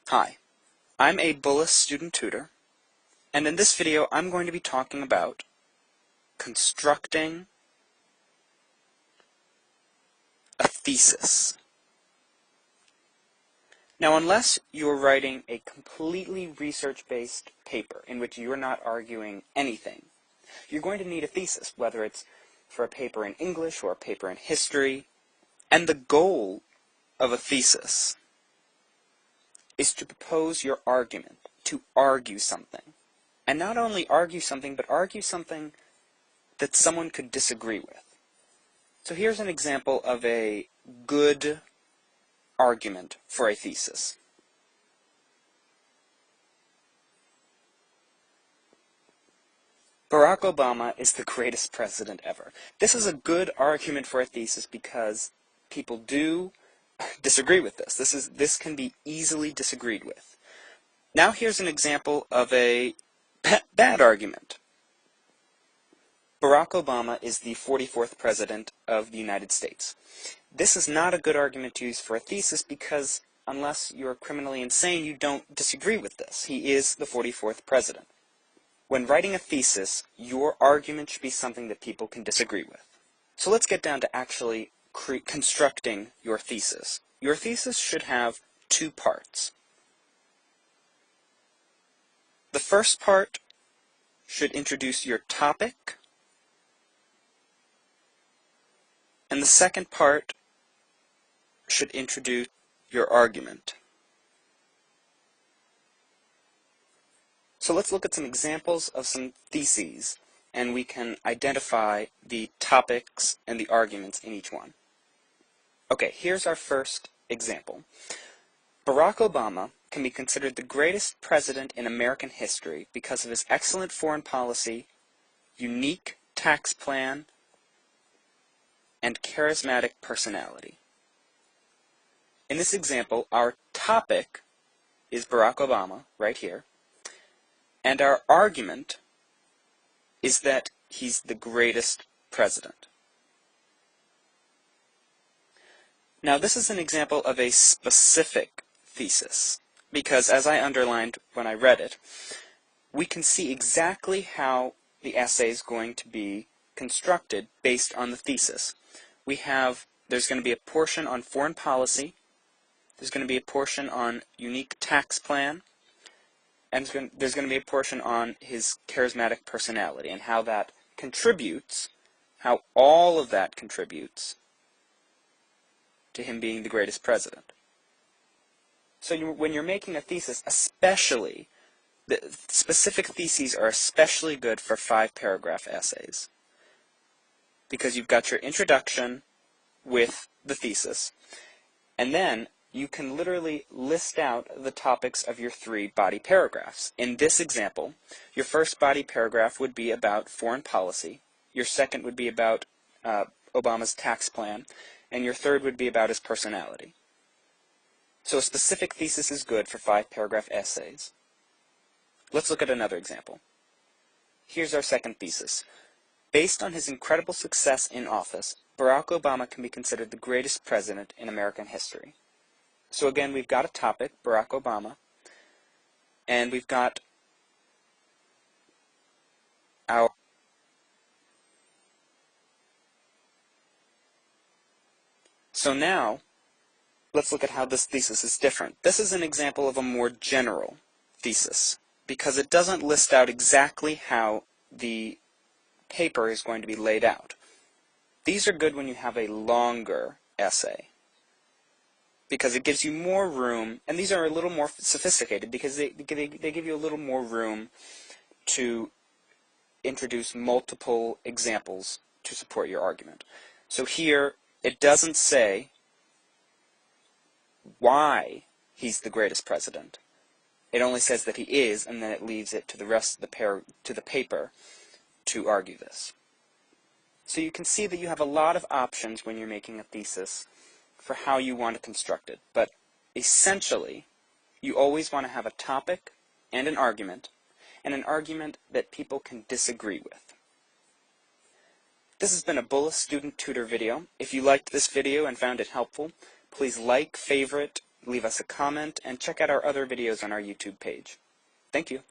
Hi, I'm a Bullis Student Tutor, and in this video I'm going to be talking about constructing a thesis. Now, unless you're writing a completely research-based paper in which you're not arguing anything, you're going to need a thesis, whether it's for a paper in English or a paper in history. And the goal of a thesis is to propose your argument, to argue something. And not only argue something, but argue something that someone could disagree with. So here's an example of a good argument for a thesis. Barack Obama is the greatest president ever. This is a good argument for a thesis because people do disagree with this. This can be easily disagreed with. Now here's an example of a bad argument. Barack Obama is the 44th president of the United States. This is not a good argument to use for a thesis because unless you're criminally insane, you don't disagree with this. He is the 44th president. When writing a thesis, your argument should be something that people can disagree with. So let's get down to actually constructing your thesis. Your thesis should have two parts. The first part should introduce your topic, and the second part should introduce your argument. So let's look at some examples of some theses, and we can identify the topics and the arguments in each one. Okay, here's our first example. Barack Obama can be considered the greatest president in American history because of his excellent foreign policy, unique tax plan, and charismatic personality. In this example, our topic is Barack Obama, right here, and our argument is that he's the greatest president. Now, this is an example of a specific thesis, because as I underlined when I read it, we can see exactly how the essay is going to be constructed based on the thesis. There's going to be a portion on foreign policy, there's going to be a portion on unique tax plan, and there's going to be a portion on his charismatic personality and how that contributes, how all of that contributes to him being the greatest president. So when you're making a thesis, especially, the specific theses are especially good for 5-paragraph essays, because you've got your introduction with the thesis, and then you can literally list out the topics of your 3 body paragraphs. In this example, your first body paragraph would be about foreign policy, your second would be about Obama's tax plan, and your third would be about his personality. So a specific thesis is good for 5-paragraph essays. Let's look at another example. Here's our second thesis. Based on his incredible success in office, Barack Obama can be considered the greatest president in American history. So again, we've got a topic, Barack Obama, and we've got our So now, let's look at how this thesis is different. This is an example of a more general thesis, because it doesn't list out exactly how the paper is going to be laid out. These are good when you have a longer essay, because it gives you more room, and these are a little more sophisticated because they give you a little more room to introduce multiple examples to support your argument. So here, it doesn't say why he's the greatest president. It only says that he is, and then it leaves it to the rest of the paper to argue this. So you can see that you have a lot of options when you're making a thesis for how you want to construct it. But essentially, you always want to have a topic and an argument that people can disagree with. This has been a Bullis Student Tutor video. If you liked this video and found it helpful, please like, favorite, leave us a comment, and check out our other videos on our YouTube page. Thank you.